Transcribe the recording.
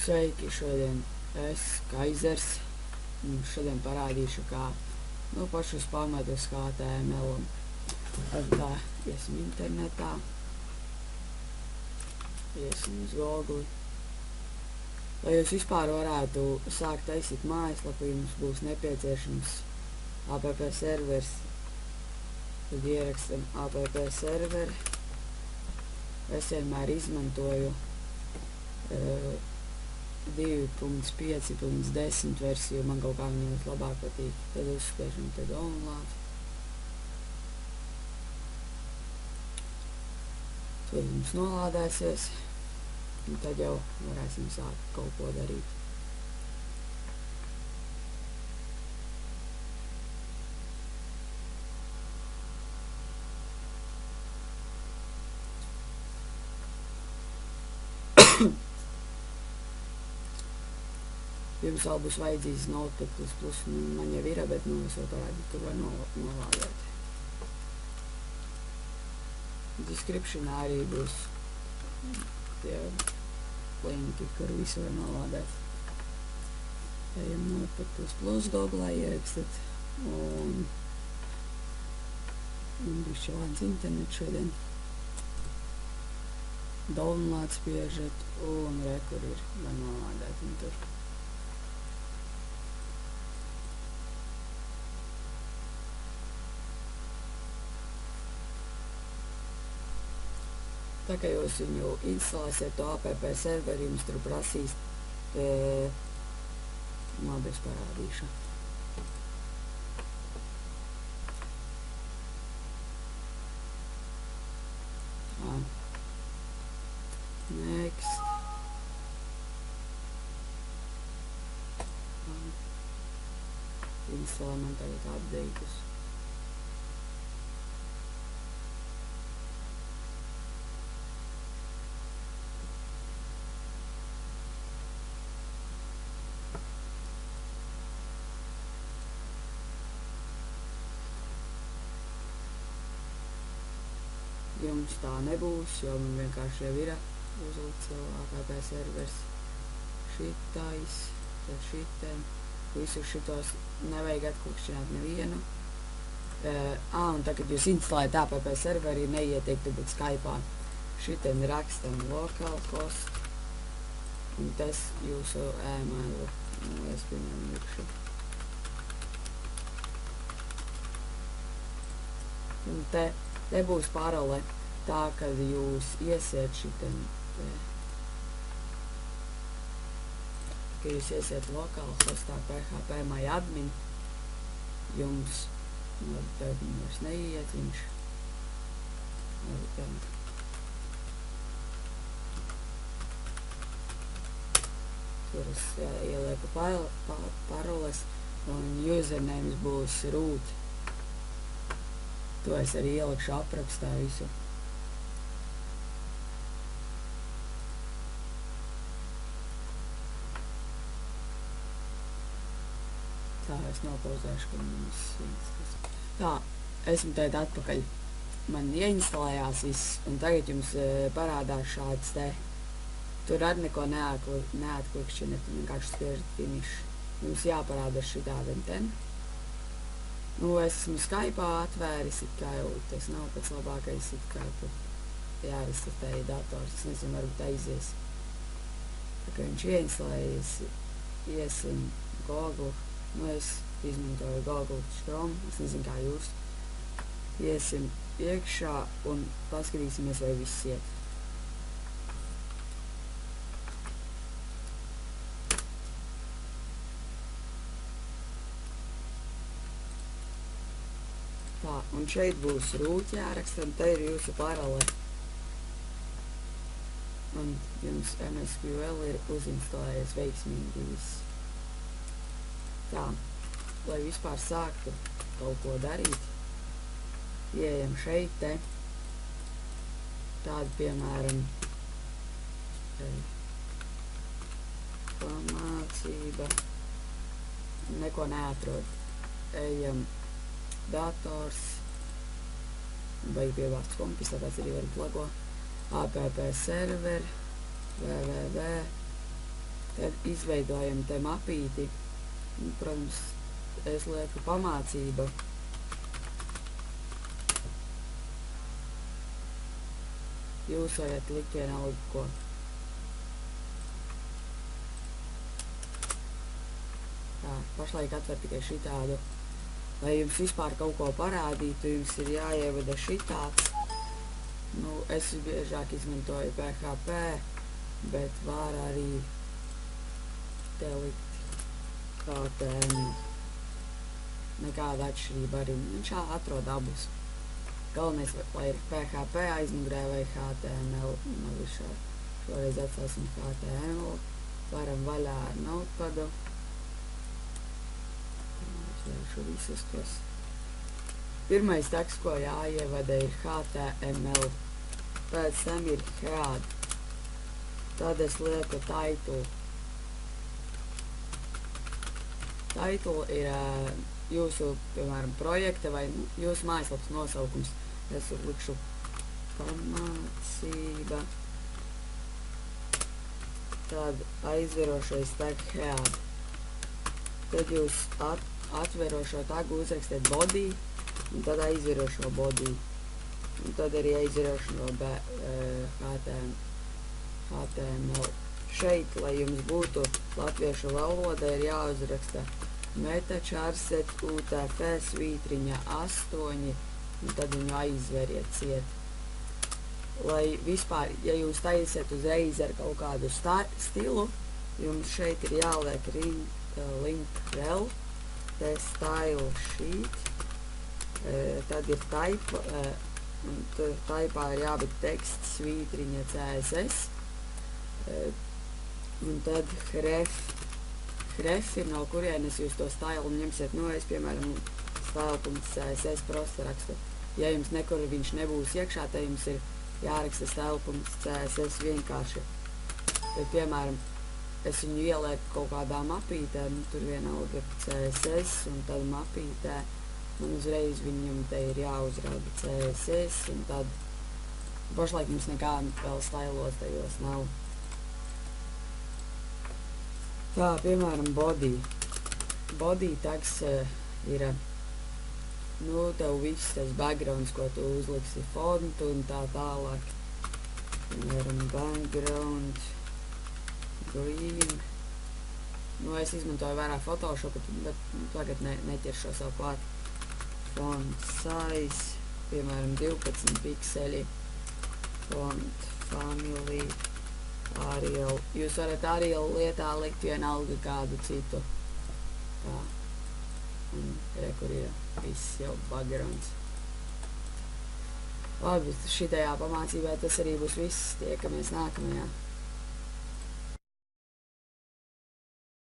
Sveiki, šodien es, Kaizers, šodien parādīšu, kā pašus pamatus HTML. Tā, iesim internetā, iesim uz Google. Lai jūs vispār varētu sākt taisīt mājaslapu, jums būs nepieciešams app servers. Tad ierakstam app server. Es vienmēr izmantoju 2.5.10 versiju, man kaut kā viņam labāk patīk. Tad uzspiežam te download. Tad mums nolādēsies, un tad jau varēsim sākt kaut ko darīt. Jums vēl būs vajadzīgs Notepad++, man jau ir, bet es varu parādīt, ka var nolādēt. Descriptionā arī būs tie linki, kur visu var nolādēt. Ejam Notepad++, Googlā ierakstat, un bišķi lēns internets šodien. Download spiežat, un re, kur ir, var nolādēt, un tur. Tā kā jūs viņu instalēsiet to app serveri, jums tur prasīs, labi, es parādīšu. Next. Instalē man tagad updates. Jums tā nebūs, jo man vienkārši jau ir uzlikts app servers šitais, tad šitiem. Visus šitos nevajag atklikšķināt nevienu. Un tagad jūs instalējat app serveri, neieteiktu būt Skype'ā. Šitiem rakstam localhost, un tas jūsu email, es piemēram likšu. Un te būs parole tā, kad jūs iesiet šitiem, ka jūs iesiet localhostā php-myadmin, jums, tad vairs neiet viņš. Tur es ielieku paroles, un usernames būs root. To es arī ielikšu aprakstā visu. Tā, es nopauzēšu, ka mums viens. Tā, esmu tagad atpakaļ. Man ieinstalējās viss, un tagad jums parādās šāds te. Tur arī neko neatklikšķināt, vienkārši spiežat finish. Jums jāparāda šitādi ten. Es esmu Skype'ā atvēris, it kā jau tas nav pats labākais, it kā tur jārestartēja dators, es nezinu, varbūt aizies. Tā kā viņš ieinstalējies, iesim Google, es izmantoju Google Chrome, es nezinu, kā jūs. Iesim iekšā un paskatīsimies, vai viss iet. Tā, un šeit būs root jāraksta, un te ir jūsu parole. Un jums MSQL ir uzinstalējies veiksmīgi viss. Tā, lai vispār sāktu kaut ko darīt, ieejam šeit te. Tāda, piemēram, pamācība, neko neatrod. Ejam dators, vajag pievārds kompis, tāpēc arī varu plago app server, www, Tad izveidojam te mapīti. Protams, es lieku pamācība. Jūs varat likt vienalga ko. Tā, pašlaik atver tikai šitādu. Lai jums vispār kaut ko parādītu, jums ir jāievada šitāds. Nu, es biežāk izmantoju PHP, bet var arī te likt HTML. Nekāda atšķirība arī. Viņš atrod abus. Galvenais, lai ir PHP aizmugurē vai HTML. Šoreiz atstāsim HTML. Varam vaļā ar notepadu. Atvēršu visus tos. Pirmais teksts, ko jāievada, ir HTML. Pēc tam ir head. Tad es lieku title. Title ir jūsu, piemēram, projekta vai jūsu mājaslapas nosaukums. Es likšu pamācība. Tad aizverošais tag head. Tad jūs atverošo tagu uzrakstiet body, un tad aizverošo body. Un tad arī aizverošo HTML. Šeit, lai jums būtu latviešu valoda, ir jāuzraksta metacharset UTF svītriņa 8, un tad viņu aizveriet ciet. Lai vispār, ja jūs taisiet uzreiz ar kaut kādu stilu, jums šeit ir jāliek link rel, te style sheet, tad ir type, un taipā ir jābūt teksts svītriņa CSS, un tad href ir no kurienes jūs to style ņemsiet. Nu, es, piemēram, style.css prosti rakstu. Ja jums nekur viņš nebūs iekšā, tad jums ir jāraksta style.css vienkārši. Bet, piemēram, es viņu ielieku kaut kādā mapītē, nu, tur vienalga CSS, un tad mapītē, un uzreiz viņam te ir jāuzrāda CSS, un tad pašlaik mums nekā vēl stylos tajos nav. Tā, piemēram, body. Body tags ir, nu, tev viss tas backgrounds, ko tu uzliksi fontu un tā tālāk. Piemēram, background, green. Nu, es izmantoju vairāk Photoshopu, bet tagad neķeršos vēl klāt. Font size, piemēram, 12 pikseli. Font family. Arial. Jūs varat Arial lietā likt vienalga kādu citu. Tā. Un kur ir viss jau backgrounds. Labi, šitajā pamācībā tas arī būs viss. Tiekamies nākamajā.